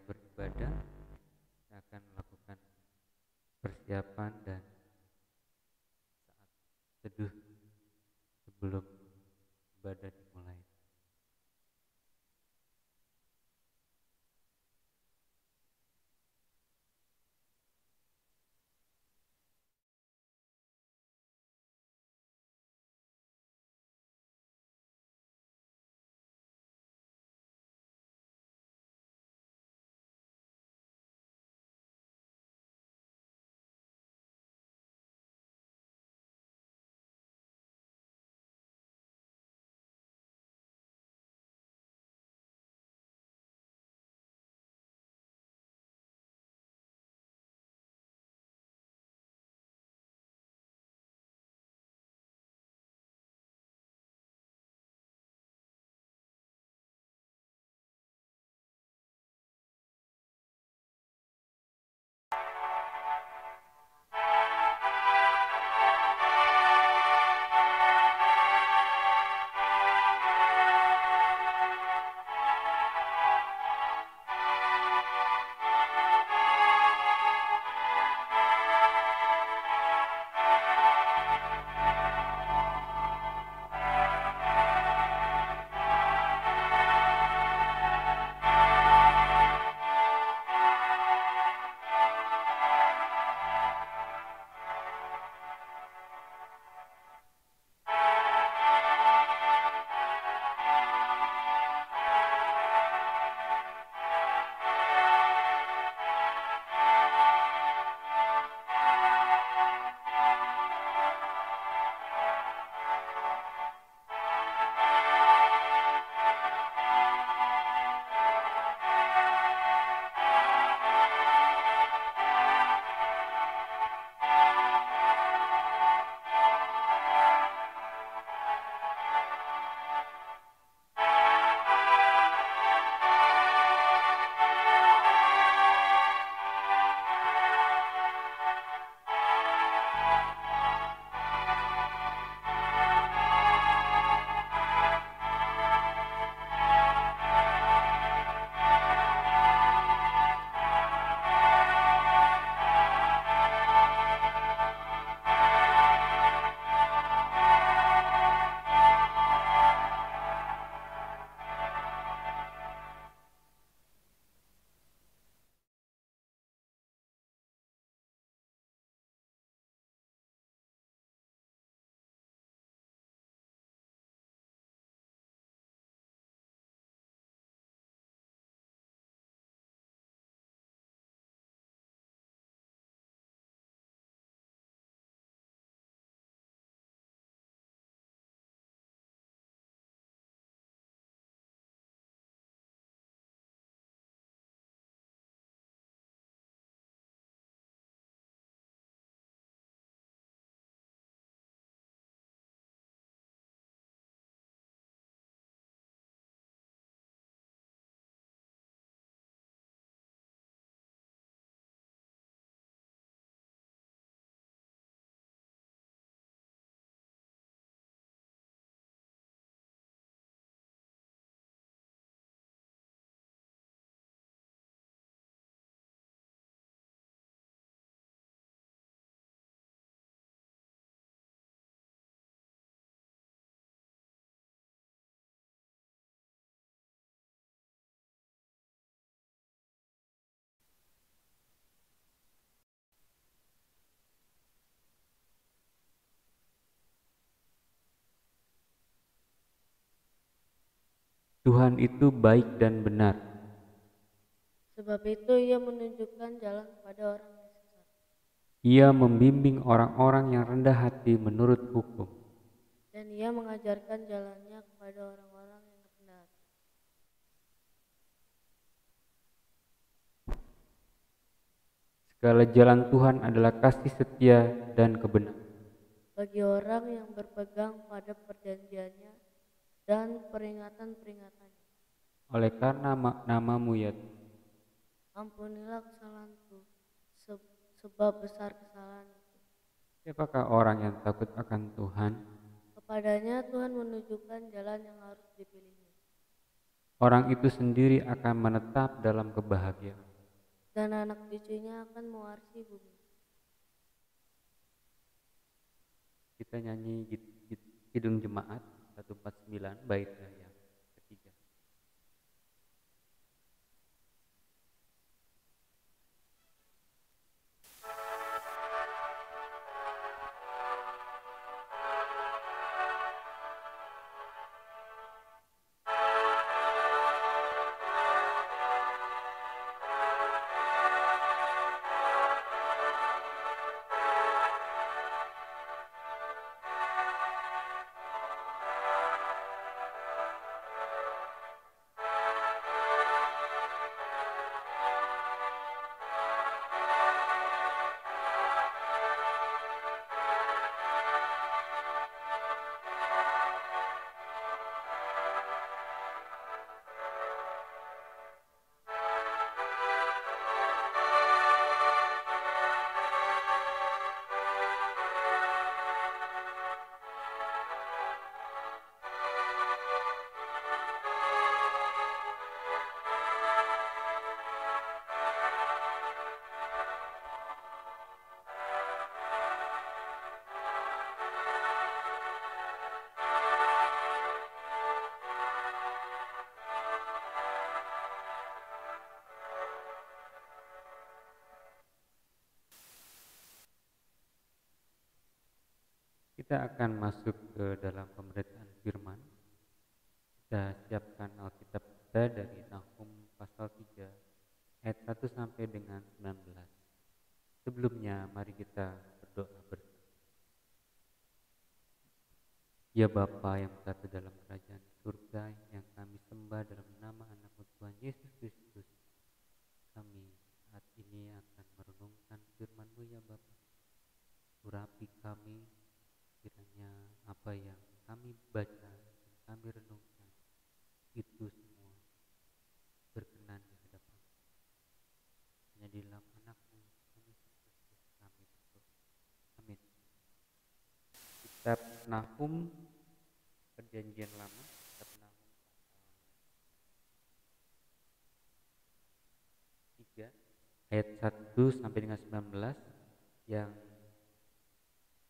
beribadah, saya akan melakukan persiapan dan saat teduh sebelum ibadah dimulai. Tuhan itu baik dan benar. Sebab itu ia menunjukkan jalan kepada orang yang sesat. Ia membimbing orang-orang yang rendah hati menurut hukum. Dan ia mengajarkan jalannya kepada orang-orang yang rendah hati. Segala jalan Tuhan adalah kasih setia dan kebenaran. Bagi orang yang berpegang pada perjanjiannya dan peringatan-peringatannya. Oleh karena namamu ya Tuhan, Ampunilah kesalahanku, sebab besar kesalahan itu. siapakah orang yang takut akan Tuhan? Kepadanya Tuhan menunjukkan jalan yang harus dipilihnya. Orang itu sendiri akan menetap dalam kebahagiaan. dan anak cucunya akan mewarisi bumi. Kita nyanyi Kidung Jemaat 149 bait yang ketiga. Kita akan masuk ke dalam pemberitaan firman. Kita siapkan Alkitab kita dari Nahum pasal 3 ayat 1 sampai dengan 19. Sebelumnya mari kita berdoa bersama. Ya Bapa yang berkata dalam kerajaan surga, yang kami sembah dalam nama anak-Mu Tuhan Yesus Kristus, kami saat ini akan merenungkan firman-Mu ya Bapa. Urapi kami, kiranya apa yang kami baca dan kami renungkan itu semua berkenan di hadapan. Hanya di dalam anak-Mu Tuhan Yesus Kristus kami berdoa. Amin. Kitab Nahum Perjanjian Lama, kitab Nahum pasal 3 ayat 1 sampai dengan 19 yang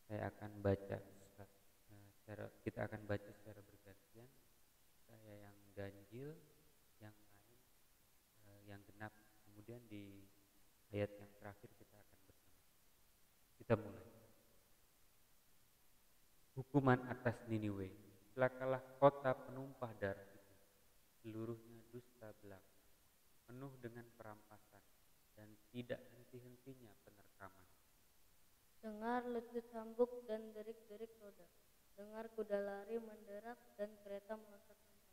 saya akan baca kita akan baca secara bergantian. Saya yang ganjil, yang lain yang genap. Kemudian di ayat yang terakhir kita akan bersama. Kita mulai. Hukuman atas Niniwe. Celakalah kota penumpah darah itu. Seluruhnya dusta belaka, penuh dengan perampasan dan tidak henti-hentinya penerkaman. Dengar lutut cambuk dan derik-derik roda. Dengar kuda lari menderak dan kereta meloncat-loncat.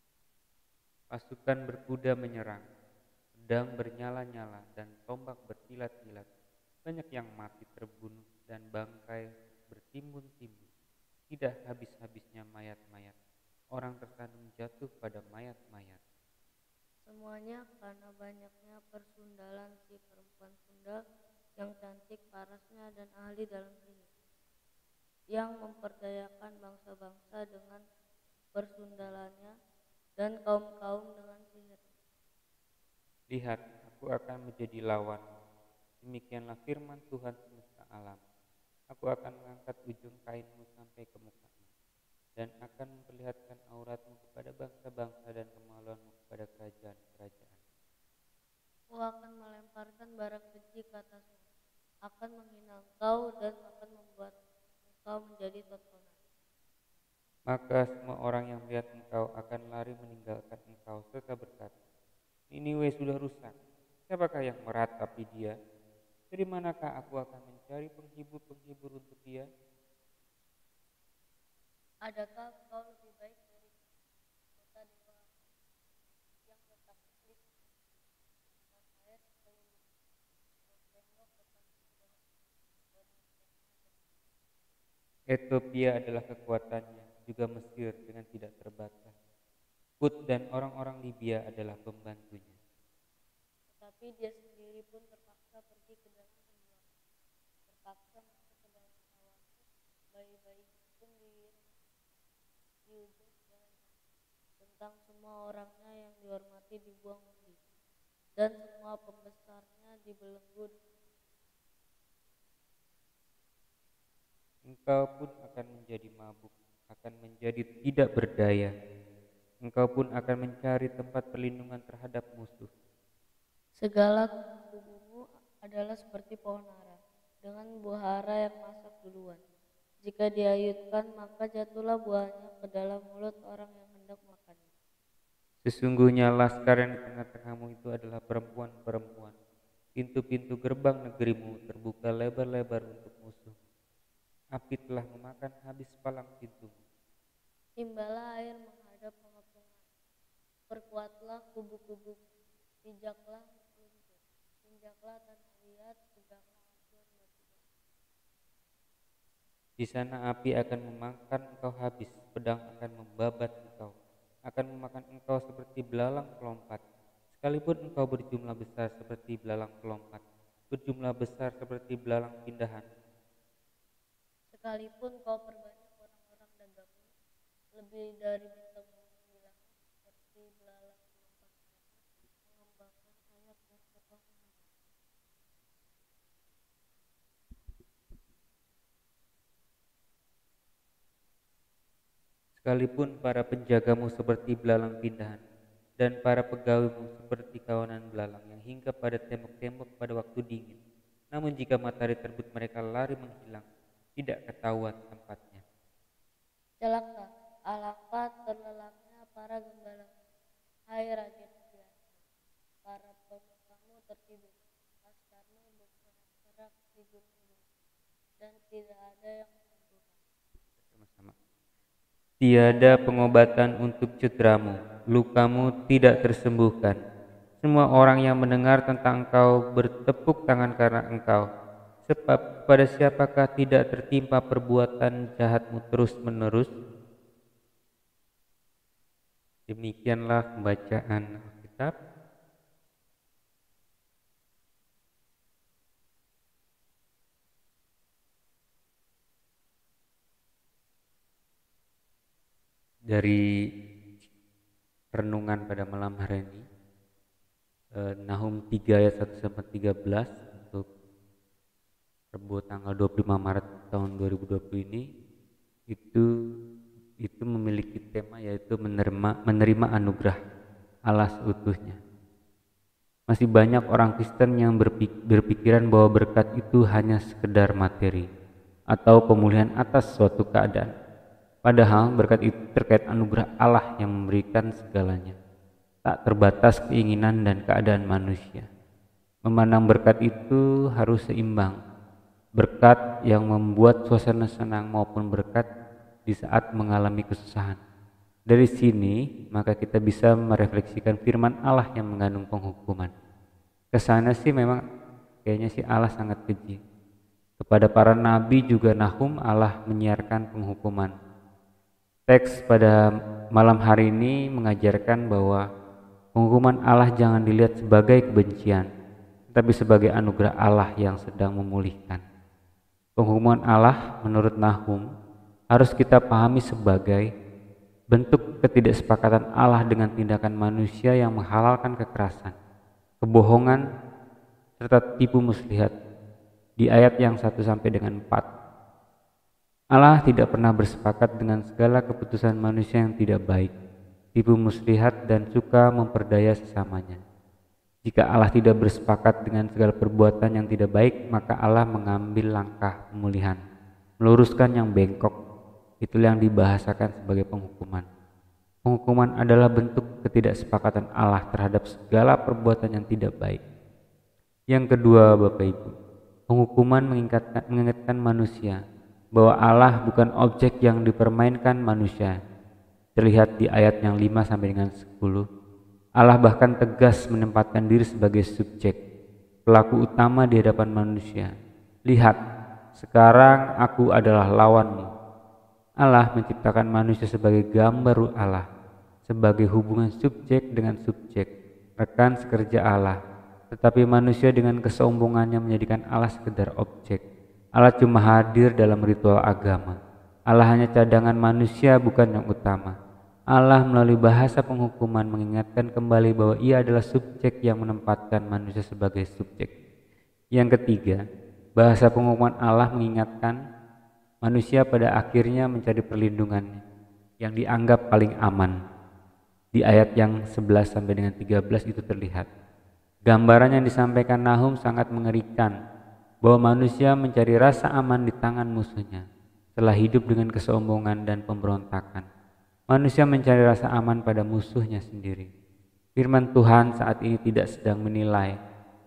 Pasukan berkuda menyerang, pedang bernyala-nyala dan tombak berkilat-kilat. Banyak yang mati terbunuh dan bangkai bertimbun-timbun. Tidak habis-habisnya mayat-mayat. Orang tersandung jatuh pada mayat-mayat. Semuanya karena banyaknya persundalan si perempuan sundal yang cantik parasnya dan ahli dalam sihir, yang memperdayakan bangsa-bangsa dengan persundalannya dan kaum-kaum dengan sihir. Lihat, aku akan menjadi lawan. Demikianlah firman Tuhan semesta alam. Aku akan mengangkat ujung kainmu sampai ke mukamu, dan akan memperlihatkan auratmu kepada bangsa-bangsa dan kemaluanmu kepada kerajaan-kerajaan. Aku akan melemparkan bara keji ke atasmu, akan menghina engkau dan akan membuat engkau menjadi tontonan. Maka semua orang yang melihat engkau akan lari meninggalkan engkau serta berkata, Niniwe sudah rusak. Siapakah yang meratapi dia? Dari manakah aku akan mencari penghibur-penghibur untuk dia? Adakah kau lebih baik dari kota dewa yang letak di tempat air sekelilingmu? Kau tengok kota dan Ethiopia adalah kekuatannya, juga Mesir dengan tidak terbatas. Kut dan orang-orang Libya adalah pembantunya. tetapi dia sendiri pun terpaksa pergi ke dalam pembuangan, terpaksa masuk ke dalam oase, bayi-bayi pun di ujung jalan, dan tentang semua orangnya yang dihormati dibuang undi, dan semua pembesarnya dibelenggu. Engkau pun akan menjadi mabuk, akan menjadi tidak berdaya. Engkau pun akan mencari tempat perlindungan terhadap musuh. Segala kubumu adalah seperti pohon ara, dengan buah ara yang masak duluan. Jika diayunkan, maka jatuhlah buahnya ke dalam mulut orang yang hendak makannya. Sesungguhnya laskar yang di tengah-tengahmu itu adalah perempuan-perempuan. Pintu-pintu gerbang negerimu terbuka lebar-lebar untuk musuh. Api telah memakan habis palang pintumu. Timbalah air menghadap pengepungan, perkuatlah kubu-kubu, pijaklah lumpur, injaklah tanah liat, tegaklah ancur batu-batu. Di sana api akan memakan engkau habis, pedang akan membabat engkau, akan memakan engkau seperti belalang pelompat. Sekalipun engkau berjumlah besar seperti belalang pelompat, berjumlah besar seperti belalang pindahan. Sekalipun kau perbanyak orang-orang dagangmu, lebih dari bintang-bintang di langit, seperti belalang melompat mengembangkan sayap dan terbang menghadap. Sekalipun para penjagamu seperti belalang pindahan, dan para pegawaimu seperti kawanan belalang yang hinggap pada tembok-tembok pada waktu dingin. Namun jika matahari terbit mereka lari menghilang, tidak ketahuan tempatnya. Celaka, alangkah terlelapnya para gembala, hai raja-raja, para pemukamu tertidur, laskarmu bergerak di gunung-gunung, dan tidak ada yang menyembuhkan. Sama-sama. Tiada pengobatan untuk cederamu, lukamu tidak tersembuhkan. Semua orang yang mendengar tentang engkau bertepuk tangan karena engkau. Sebab pada siapakah tidak tertimpa perbuatan jahatmu terus-menerus? Demikianlah pembacaan Alkitab. Dari renungan pada malam hari ini, Nahum 3 ayat 1-13 untuk Rabu tanggal 25 Maret tahun 2020 ini itu memiliki tema yaitu menerima anugerah Allah seutuhnya. Masih banyak orang Kristen yang berpikiran bahwa berkat itu hanya sekedar materi atau pemulihan atas suatu keadaan. Padahal berkat itu terkait anugerah Allah yang memberikan segalanya, tak terbatas keinginan dan keadaan manusia. Memandang berkat itu harus seimbang. Berkat yang membuat suasana senang maupun berkat di saat mengalami kesusahan. Dari sini maka kita bisa merefleksikan firman Allah yang mengandung penghukuman. Kesannya sih memang kayaknya sih Allah sangat keji. Kepada para nabi juga Nahum Allah menyiarkan penghukuman. Teks pada malam hari ini mengajarkan bahwa penghukuman Allah jangan dilihat sebagai kebencian, tetapi sebagai anugerah Allah yang sedang memulihkan. Penghukuman Allah menurut Nahum harus kita pahami sebagai bentuk ketidaksepakatan Allah dengan tindakan manusia yang menghalalkan kekerasan, kebohongan, serta tipu muslihat di ayat yang 1 sampai dengan 4. Allah tidak pernah bersepakat dengan segala keputusan manusia yang tidak baik, tipu muslihat dan suka memperdaya sesamanya. Jika Allah tidak bersepakat dengan segala perbuatan yang tidak baik, maka Allah mengambil langkah pemulihan, meluruskan yang bengkok. Itulah yang dibahasakan sebagai penghukuman. Penghukuman adalah bentuk ketidaksepakatan Allah terhadap segala perbuatan yang tidak baik. Yang kedua, Bapak Ibu, penghukuman mengingatkan manusia bahwa Allah bukan objek yang dipermainkan manusia. Terlihat di ayat yang 5 sampai dengan 10. Allah bahkan tegas menempatkan diri sebagai subjek, pelaku utama di hadapan manusia. Lihat, sekarang aku adalah lawanmu. Allah menciptakan manusia sebagai gambar ruh Allah, sebagai hubungan subjek dengan subjek, rekan sekerja Allah. Tetapi manusia dengan kesombongannya menjadikan Allah sekedar objek. Allah cuma hadir dalam ritual agama. Allah hanya cadangan manusia, bukan yang utama. Allah melalui bahasa penghukuman mengingatkan kembali bahwa Ia adalah subjek yang menempatkan manusia sebagai subjek. Yang ketiga, bahasa penghukuman Allah mengingatkan manusia pada akhirnya mencari perlindungannya yang dianggap paling aman. Di ayat yang 11 sampai dengan 13 itu terlihat. Gambaran yang disampaikan Nahum sangat mengerikan, bahwa manusia mencari rasa aman di tangan musuhnya setelah hidup dengan kesombongan dan pemberontakan. Manusia mencari rasa aman pada musuhnya sendiri. Firman Tuhan saat ini tidak sedang menilai,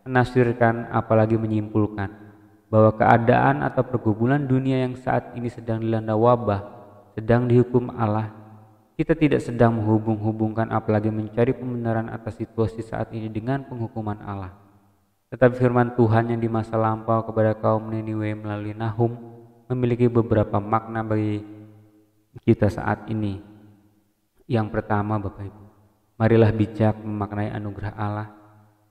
menafsirkan, apalagi menyimpulkan bahwa keadaan atau pergumulan dunia yang saat ini sedang dilanda wabah, sedang dihukum Allah. Kita tidak sedang menghubung-hubungkan apalagi mencari pembenaran atas situasi saat ini dengan penghukuman Allah. Tetapi firman Tuhan yang di masa lampau kepada kaum Niniwe melalui Nahum memiliki beberapa makna bagi kita saat ini. Yang pertama, Bapak Ibu, marilah bijak memaknai anugerah Allah,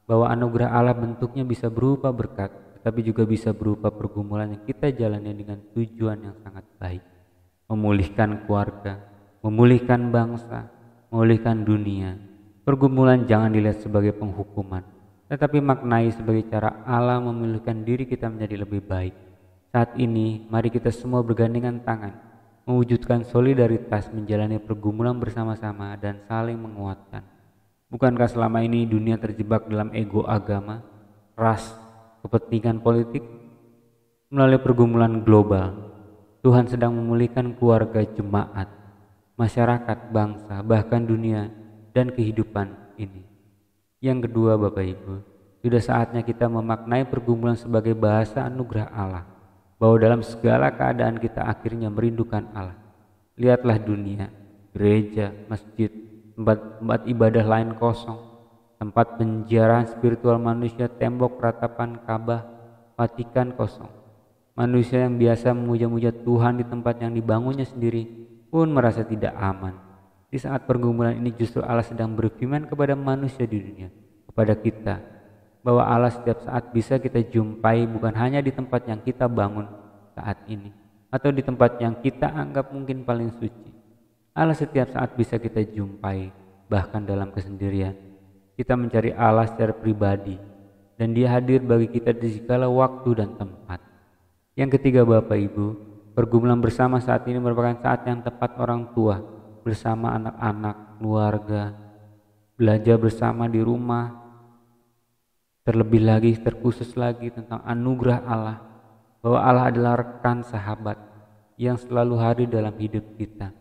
bahwa anugerah Allah bentuknya bisa berupa berkat, tetapi juga bisa berupa pergumulan yang kita jalani dengan tujuan yang sangat baik, memulihkan keluarga, memulihkan bangsa, memulihkan dunia. Pergumulan jangan dilihat sebagai penghukuman, tetapi maknai sebagai cara Allah memulihkan diri kita menjadi lebih baik. Saat ini, mari kita semua bergandengan tangan, mewujudkan solidaritas menjalani pergumulan bersama-sama dan saling menguatkan. Bukankah selama ini dunia terjebak dalam ego agama, ras, kepentingan politik? Melalui pergumulan global, Tuhan sedang memulihkan keluarga, jemaat, masyarakat, bangsa, bahkan dunia dan kehidupan ini. Yang kedua, Bapak Ibu, sudah saatnya kita memaknai pergumulan sebagai bahasa anugerah Allah, bahwa dalam segala keadaan kita akhirnya merindukan Allah. Lihatlah dunia, gereja, masjid, tempat ibadah lain kosong, tempat penjarahan spiritual manusia, tembok ratapan Ka'bah, Vatikan kosong. Manusia yang biasa memuja-muja Tuhan di tempat yang dibangunnya sendiri pun merasa tidak aman. Di saat pergumulan ini justru Allah sedang berfirman kepada manusia di dunia, kepada kita, bahwa Allah setiap saat bisa kita jumpai, bukan hanya di tempat yang kita bangun saat ini atau di tempat yang kita anggap mungkin paling suci. Allah setiap saat bisa kita jumpai, bahkan dalam kesendirian. Kita mencari Allah secara pribadi dan Dia hadir bagi kita di segala waktu dan tempat. Yang ketiga, Bapak Ibu, pergumulan bersama saat ini merupakan saat yang tepat orang tua bersama anak-anak, keluarga, belajar bersama di rumah. Terlebih lagi, terkhusus lagi tentang anugerah Allah, bahwa Allah adalah rekan sahabat yang selalu hadir dalam hidup kita.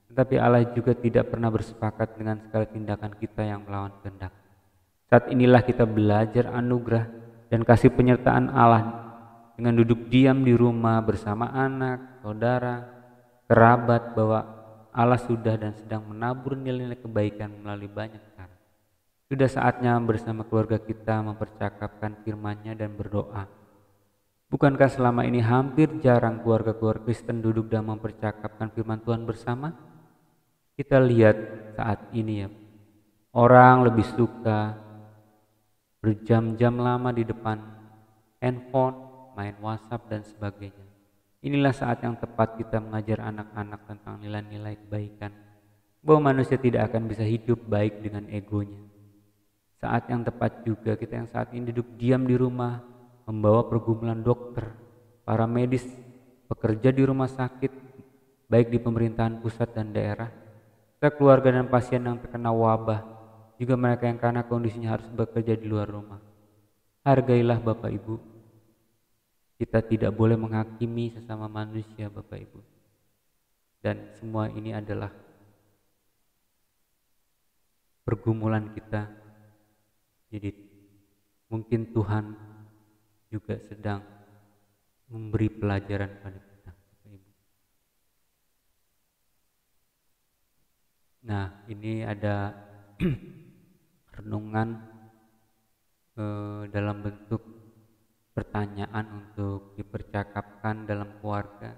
Tetapi Allah juga tidak pernah bersepakat dengan segala tindakan kita yang melawan kehendak. Saat inilah kita belajar anugerah dan kasih penyertaan Allah dengan duduk diam di rumah bersama anak, saudara, kerabat, bahwa Allah sudah dan sedang menabur nilai-nilai kebaikan melalui banyak cara. Sudah saatnya bersama keluarga kita mempercakapkan firman-Nya dan berdoa. Bukankah selama ini hampir jarang keluarga-keluarga Kristen duduk dan mempercakapkan firman Tuhan bersama? Kita lihat saat ini ya, orang lebih suka berjam-jam lama di depan handphone, main WhatsApp dan sebagainya. Inilah saat yang tepat kita mengajar anak-anak tentang nilai-nilai kebaikan, bahwa manusia tidak akan bisa hidup baik dengan egonya. Saat yang tepat juga kita yang saat ini duduk diam di rumah, membawa pergumulan dokter, para medis, pekerja di rumah sakit, baik di pemerintahan pusat dan daerah, serta keluarga dan pasien yang terkena wabah, juga mereka yang karena kondisinya harus bekerja di luar rumah. Hargailah Bapak Ibu. Kita tidak boleh menghakimi sesama manusia, Bapak Ibu. Dan semua ini adalah pergumulan kita. Jadi mungkin Tuhan juga sedang memberi pelajaran pada kita, Bapak Ibu. Nah, ini ada renungan dalam bentuk pertanyaan untuk dipercakapkan dalam keluarga.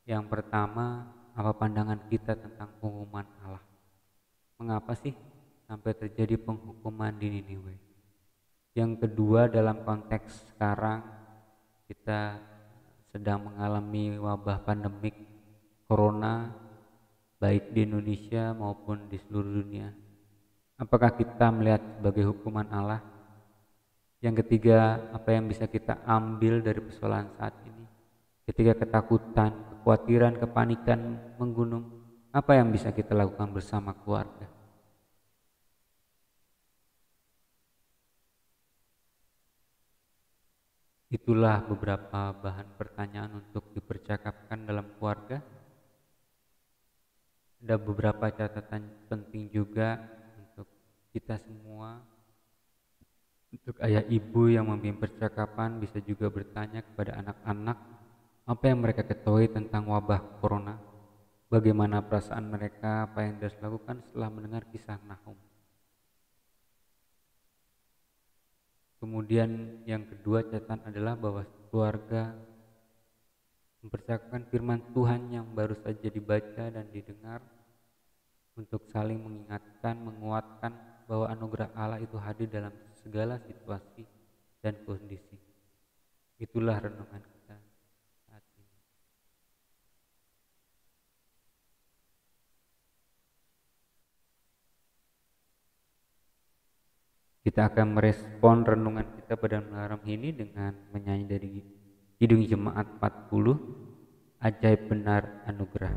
Yang pertama, apa pandangan kita tentang penghukuman Allah? Mengapa sih sampai terjadi penghukuman di Niniwe? Yang kedua, dalam konteks sekarang kita sedang mengalami wabah pandemik corona baik di Indonesia maupun di seluruh dunia? Apakah kita melihat sebagai hukuman Allah? Yang ketiga, apa yang bisa kita ambil dari persoalan saat ini? Ketika ketakutan, kekhawatiran, kepanikan menggunung, apa yang bisa kita lakukan bersama keluarga? Itulah beberapa bahan pertanyaan untuk dipercakapkan dalam keluarga. Ada beberapa catatan penting juga untuk kita semua. Untuk ayah ibu yang memimpin percakapan bisa juga bertanya kepada anak-anak apa yang mereka ketahui tentang wabah corona, bagaimana perasaan mereka, apa yang harus dilakukan setelah mendengar kisah Nahum. Kemudian yang kedua catatan adalah bahwa keluarga mempercakapkan firman Tuhan yang baru saja dibaca dan didengar untuk saling mengingatkan, menguatkan bahwa anugerah Allah itu hadir dalam segala situasi dan kondisi. Itulah renungan kita saat ini. Kita akan merespon renungan kita pada malam ini dengan menyanyi dari Kidung Jemaat 40, Ajaib Benar Anugerah.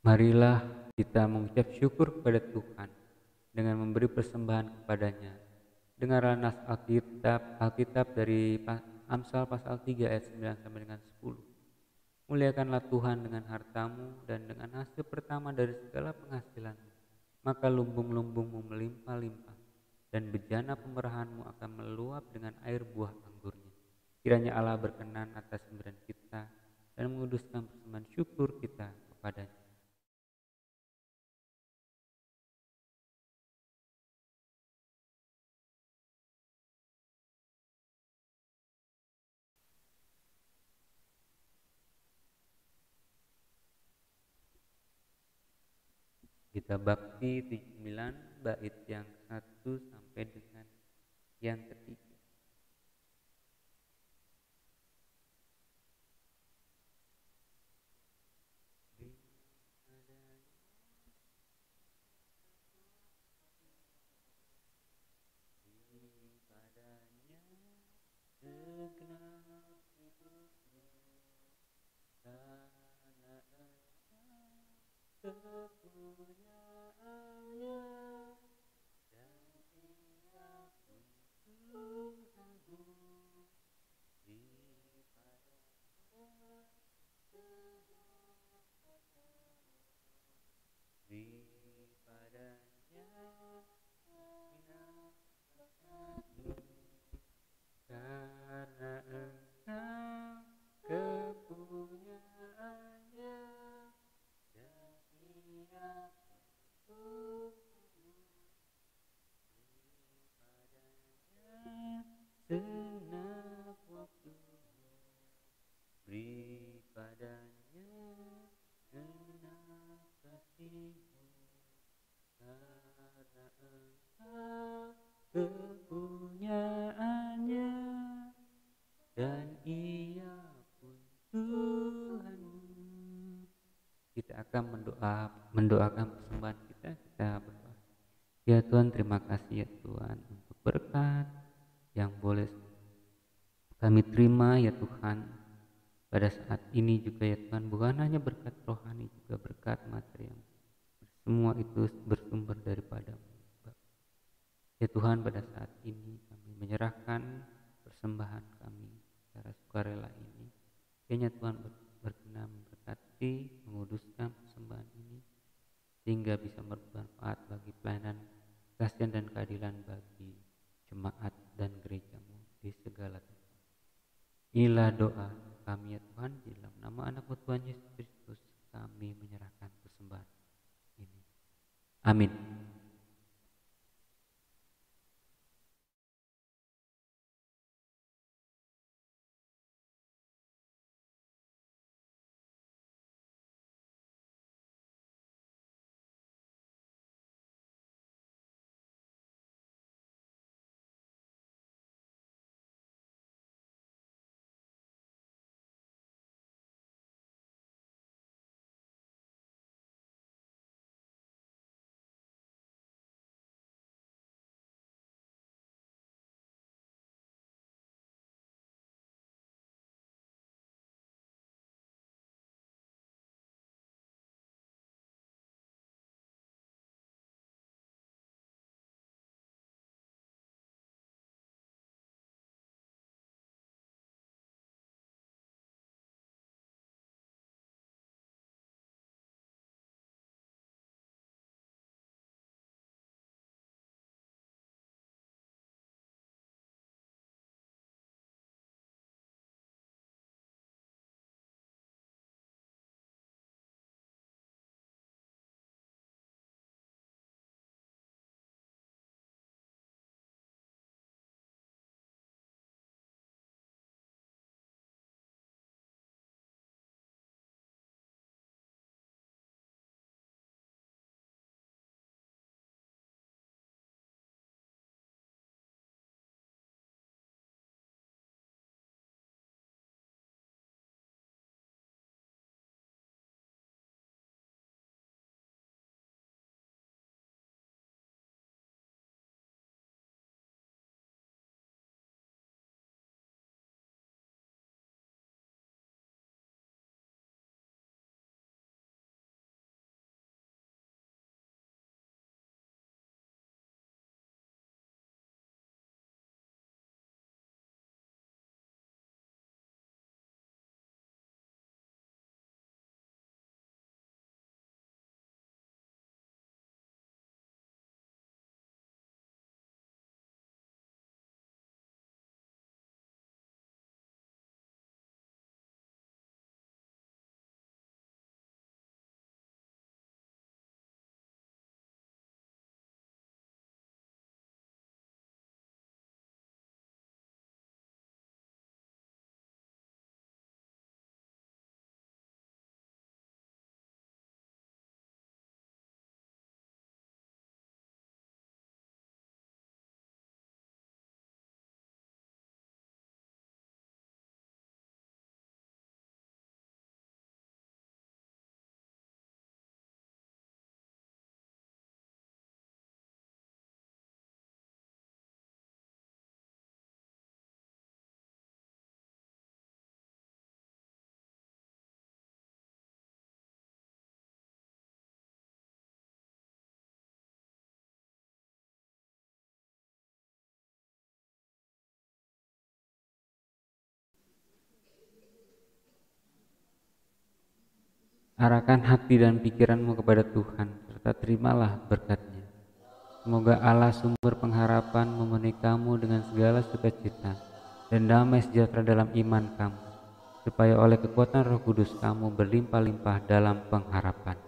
Marilah kita mengucap syukur kepada Tuhan dengan memberi persembahan kepadanya. Dengarlah nas Alkitab dari Amsal pasal 3 ayat 9 sampai dengan 10. Muliakanlah Tuhan dengan hartamu dan dengan hasil pertama dari segala penghasilanmu. Maka lumbung-lumbungmu melimpah-limpah dan bejana pemerahanmu akan meluap dengan air buah anggurnya. Kiranya Allah berkenan atas pemberian kita dan menguduskan persembahan syukur kita kepadanya. Kita bakti 79 bait yang 1 sampai dengan yang ketiga. Padanya segenap hidupmu, karena kepunyaannya dan ia pun Tuhanmu. Padanya karena engkau kepunyaannya dan ia pun padanya senap waktumu, beri padanya genap kasihmu, karena engkau kepunyaannya dan ia pun Tuhanmu. Kita akan mendoakan persembahan kita berdoa. Ya Tuhan, terima kasih ya Tuhan untuk berkat yang boleh kami terima ya Tuhan pada saat ini juga ya Tuhan, bukan hanya berkat rohani juga berkat material. Semua itu bersumber daripada-Mu. Ya Tuhan, pada saat ini kami menyerahkan persembahan kami secara sukarela ini. Kiranya Tuhan berkenan memberkati, menguduskan persembahan ini sehingga bisa bermanfaat bagi pelayanan kasihan dan keadilan bagi jemaat dan gereja-Mu di segala tempat. Inilah doa kami ya Tuhan, di dalam nama anak-Mu Tuhan Yesus Kristus kami menyerahkan persembahan ini. Amin. Arahkan hati dan pikiranmu kepada Tuhan, serta terimalah berkat-Nya. Semoga Allah sumber pengharapan memenuhi kamu dengan segala sukacita dan damai sejahtera dalam iman kamu, supaya oleh kekuatan Roh Kudus kamu berlimpah-limpah dalam pengharapan.